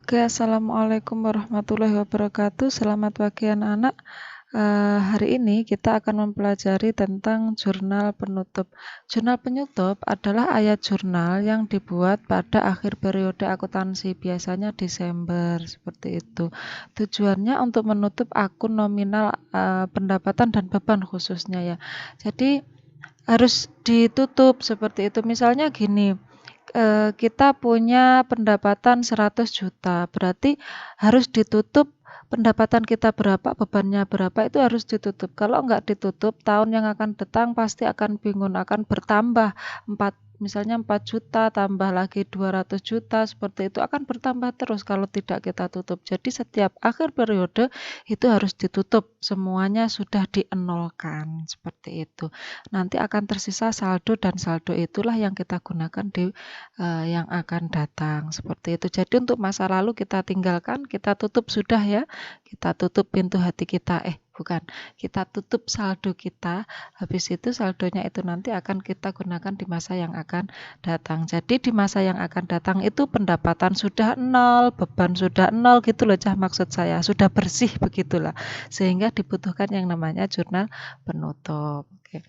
Oke, assalamualaikum warahmatullahi wabarakatuh. Selamat pagi anak-anak. Hari ini kita akan mempelajari tentang jurnal penutup. Jurnal penutup adalah ayat jurnal yang dibuat pada akhir periode akuntansi, biasanya Desember, seperti itu. Tujuannya untuk menutup akun nominal pendapatan dan beban khususnya ya. Jadi harus ditutup seperti itu. Misalnya gini, kita punya pendapatan 100 juta, berarti harus ditutup pendapatan kita berapa, bebannya berapa, itu harus ditutup. Kalau enggak ditutup, tahun yang akan datang pasti akan bingung, akan bertambah 4, misalnya 4 juta, tambah lagi 200 juta, seperti itu akan bertambah terus kalau tidak kita tutup. Jadi setiap akhir periode itu harus ditutup, semuanya sudah dienolkan, seperti itu. Nanti akan tersisa saldo dan saldo itulah yang kita gunakan di yang akan datang, seperti itu. Jadi untuk masa lalu kita tinggalkan, kita tutup sudah ya. Kita tutup pintu hati kita, bukan, kita tutup saldo kita. Habis itu saldonya itu nanti akan kita gunakan di masa yang akan datang. Jadi di masa yang akan datang itu pendapatan sudah nol, beban sudah nol, gitu loh maksud saya. Sudah bersih begitulah. Sehingga dibutuhkan yang namanya jurnal penutup. Oke.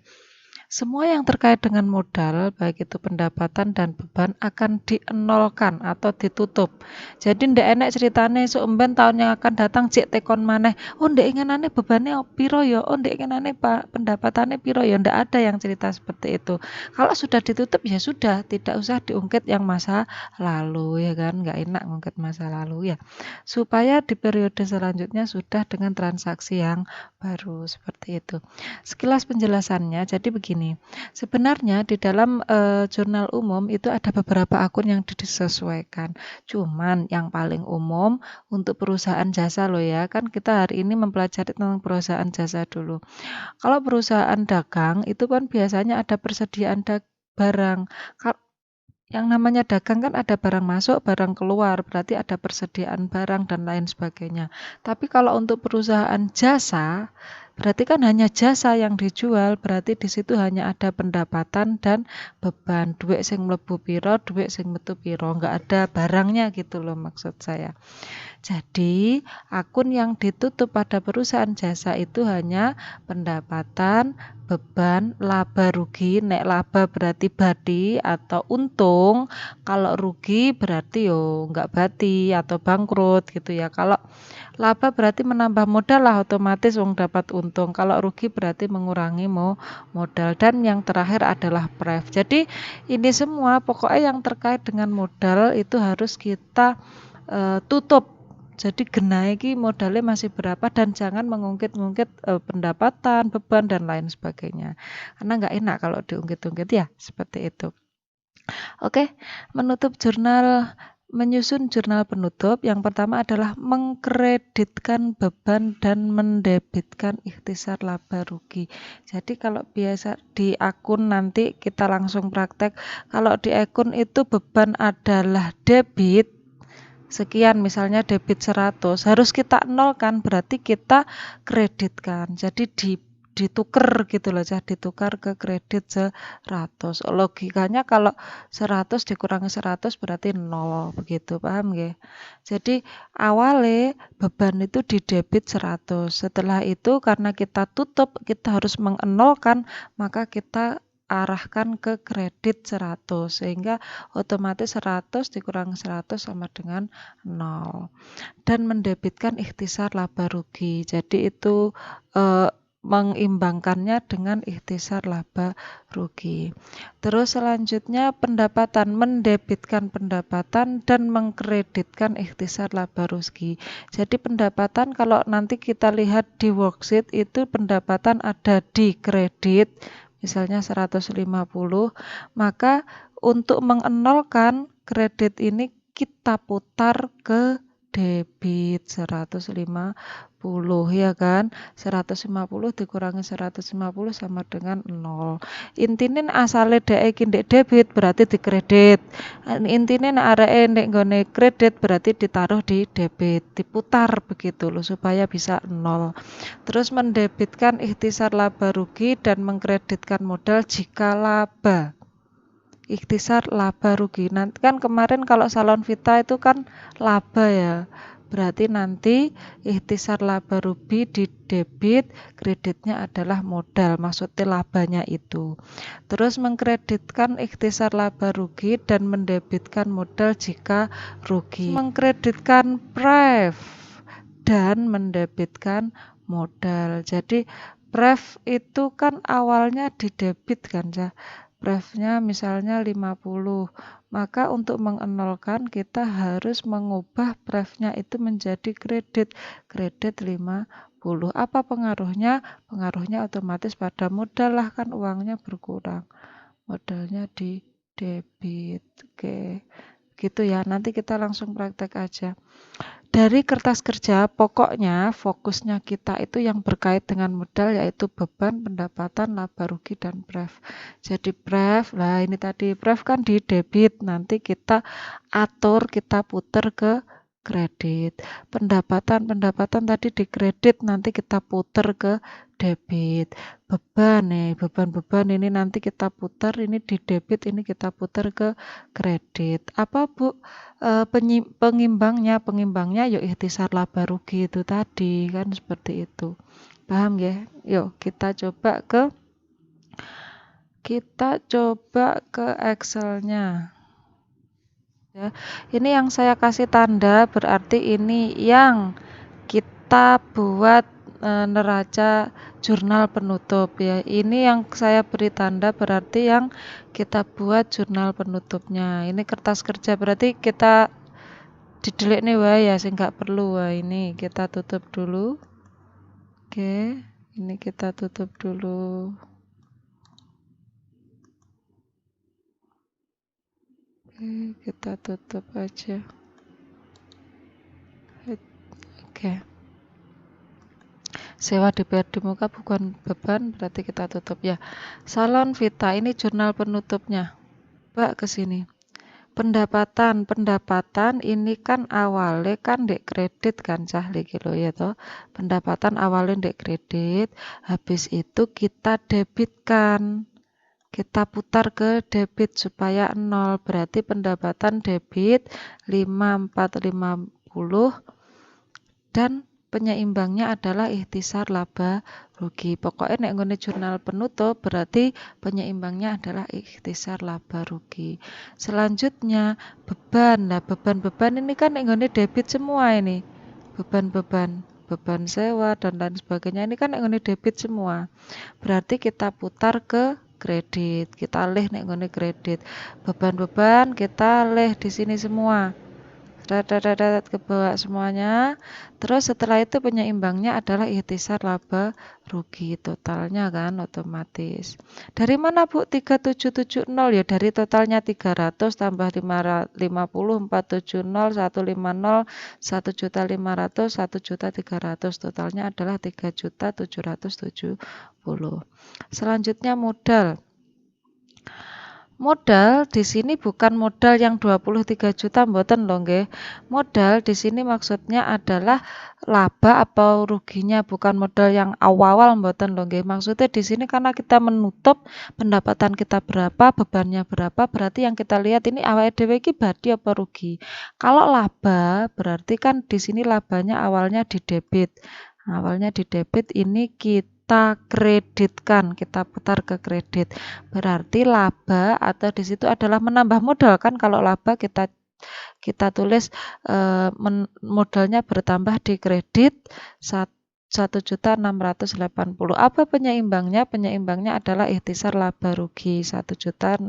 Semua yang terkait dengan modal, baik itu pendapatan dan beban, akan dienolkan atau ditutup. Jadi ndak enek ceritane seumben tahun yang akan datang cek tekon maneh. Oh ndek inginane bebannya piro ya? Oh ndek inginane pendapatannya piro ya? Ndak ada yang cerita seperti itu. Kalau sudah ditutup ya sudah, tidak usah diungkit yang masa lalu ya kan, nggak enak ngungkit masa lalu ya. Supaya di periode selanjutnya sudah dengan transaksi yang baru seperti itu. Sekilas penjelasannya, jadi begini. Sebenarnya di dalam jurnal umum itu ada beberapa akun yang disesuaikan. Cuman yang paling umum untuk perusahaan jasa loh ya. Kan kita hari ini mempelajari tentang perusahaan jasa dulu. Kalau perusahaan dagang itu kan biasanya ada persediaan barang. Yang namanya dagang kan ada barang masuk, barang keluar, berarti ada persediaan barang dan lain sebagainya. Tapi kalau untuk perusahaan jasa, berarti kan hanya jasa yang dijual, berarti di situ hanya ada pendapatan dan beban. Duit sing mlebu piro, duit sing metu piro, nggak ada barangnya gitu loh maksud saya. Jadi, akun yang ditutup pada perusahaan jasa itu hanya pendapatan, beban, laba rugi. Nek laba berarti bati atau untung, kalau rugi berarti nggak bati atau bangkrut gitu ya. Kalau laba berarti menambah modal lah, otomatis wong dapat untung. Kalau rugi berarti mengurangi modal. Dan yang terakhir adalah pref. Jadi ini semua pokoknya yang terkait dengan modal itu harus kita tutup. Jadi genah iki modalnya masih berapa dan jangan mengungkit-ungkit pendapatan, beban dan lain sebagainya. Karena nggak enak kalau diungkit-ungkit ya, seperti itu. Oke, menyusun jurnal penutup. Yang pertama adalah mengkreditkan beban dan mendebitkan ikhtisar laba rugi. Jadi kalau biasa di akun nanti kita langsung praktek, kalau di akun itu beban adalah debit sekian, misalnya debit 100, harus kita nolkan, berarti kita kreditkan. Jadi ditukar gitu loh, ditukar ke kredit 100. Logikanya kalau 100 dikurangi 100 berarti 0, begitu, paham nggih? Jadi awalnya beban itu di debit 100. Setelah itu karena kita tutup, kita harus mengenolkan, maka kita arahkan ke kredit 100 sehingga otomatis 100 dikurangi 100 sama dengan 0 dan mendebitkan ikhtisar laba rugi. Jadi itu mengimbangkannya dengan ikhtisar laba rugi. Terus selanjutnya pendapatan, mendebitkan pendapatan dan mengkreditkan ikhtisar laba rugi. Jadi pendapatan kalau nanti kita lihat di worksheet itu pendapatan ada di kredit misalnya 150, maka untuk mengenolkan kredit ini kita putar ke debit 150 ya kan, 150 dikurangi 150 sama dengan 0. Intine asale dhek iki ndek debit berarti dikredit, intine nek areke ndek nggone kredit berarti ditaruh di debit, diputar begitu loh supaya bisa 0. Terus mendebitkan ikhtisar laba rugi dan mengkreditkan modal jika laba. ikhtisar laba rugi. Nanti kan kemarin kalau Salon Vita itu kan laba ya. Berarti nanti ikhtisar laba rugi di debit, kreditnya adalah modal, maksudnya labanya itu. Terus mengkreditkan ikhtisar laba rugi dan mendebitkan modal jika rugi. Mengkreditkan pref dan mendebitkan modal. Jadi pref itu kan awalnya di debit kan ya. Prefnya misalnya 50. Maka untuk mengenolkan kita harus mengubah prefnya itu menjadi kredit. Kredit 50. Apa pengaruhnya? Pengaruhnya otomatis pada modal lah, kan uangnya berkurang. Modalnya di debit. Oke. Gitu ya. Nanti kita langsung praktek aja. Dari kertas kerja, pokoknya fokusnya kita itu yang berkait dengan modal, yaitu beban, pendapatan, laba rugi, dan pref. Jadi pref, lah ini tadi pref kan di debit, nanti kita atur, kita puter ke kredit. Pendapatan tadi di kredit, nanti kita puter ke debit. Beban nih, beban-beban ini nanti kita puter, ini di debit, ini kita puter ke kredit. Apa Bu? Pengimbangnya yuk ikhtisar laba rugi itu tadi, kan seperti itu. Paham ya? Yuk kita coba ke Excel-nya. Ya, ini yang saya kasih tanda berarti ini yang kita buat neraca jurnal penutup ya. Ini yang saya beri tanda berarti yang kita buat jurnal penutupnya. Ini kertas kerja berarti kita didelik nih wah ya sih nggak perlu. Wah ini kita tutup dulu. Oke, ini kita tutup dulu. Oke, kita tutup aja. Oke. Sewa DPR di muka bukan beban, berarti kita tutup ya. Salon Vita ini jurnal penutupnya. Coba ke sini. Pendapatan ini kan awalnya kan dek kredit kan cah lagi lo ya toh. Pendapatan awalnya dek kredit, habis itu kita debitkan. Kita putar ke debit supaya 0, berarti pendapatan debit 5450 dan penyeimbangnya adalah ikhtisar laba rugi. Pokoknya nek ngene jurnal penutup berarti penyeimbangnya adalah ikhtisar laba rugi. Selanjutnya beban. Nah, beban-beban ini kan nek ngene debit semua ini. Beban sewa dan lain sebagainya ini kan nek ngene debit semua. Berarti kita putar ke kredit. Kita leh nek ngene kredit. Beban-beban kita leh di sini semua. Ke bawah semuanya. Terus setelah itu penyeimbangnya adalah ikhtisar laba rugi totalnya kan otomatis. Dari mana Bu 3770 ya? Dari totalnya 300 tambah 550 470 150 1.500 1.300 totalnya adalah 3.770. Selanjutnya modal. Modal di sini bukan modal yang 23 juta mboten lho nggih. Modal di sini maksudnya adalah laba atau ruginya, bukan modal yang awal-awal mboten lho nggih. Maksudnya di sini karena kita menutup pendapatan kita berapa, bebannya berapa, berarti yang kita lihat ini awake dhewe iki badi apa rugi. Kalau laba berarti kan di sini labanya awalnya di debit. Awalnya di debit ini kita kreditkan, kita putar ke kredit. Berarti laba atau di situ adalah menambah modal kan, kalau laba kita tulis modalnya bertambah di kredit 1.680. Apa penyeimbangnya? Penyeimbangnya adalah ikhtisar laba rugi 1.680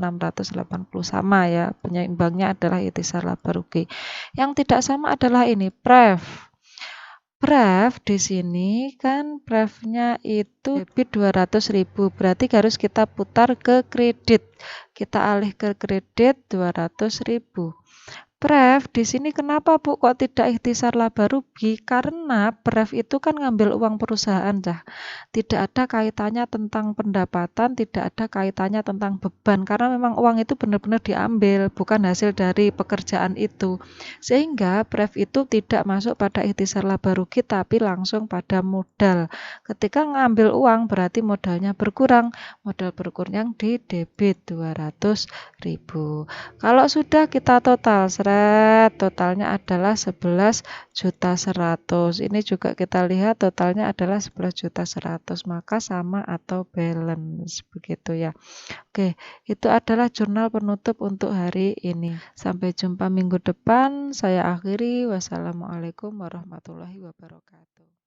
sama ya. Penyeimbangnya adalah ikhtisar laba rugi. Yang tidak sama adalah ini pref. Pref di sini kan prefnya itu debit 200.000, berarti harus kita putar ke kredit. Kita alih ke kredit 200.000. Pref, di sini kenapa Bu kok tidak ikhtisar laba rugi? Karena Pref itu kan ngambil uang perusahaan, Cah. Tidak ada kaitannya tentang pendapatan, tidak ada kaitannya tentang beban, karena memang uang itu benar-benar diambil, bukan hasil dari pekerjaan itu. Sehingga Pref itu tidak masuk pada ikhtisar laba rugi, tapi langsung pada modal. Ketika ngambil uang berarti modalnya berkurang, modal berkurang di debit 200.000. Kalau sudah kita total, seret, totalnya adalah 11.100.000. Ini juga kita lihat totalnya adalah 11.100.000, maka sama atau balance, begitu ya. Oke, itu adalah jurnal penutup untuk hari ini. Sampai jumpa minggu depan. Saya akhiri. Wassalamualaikum warahmatullahi wabarakatuh.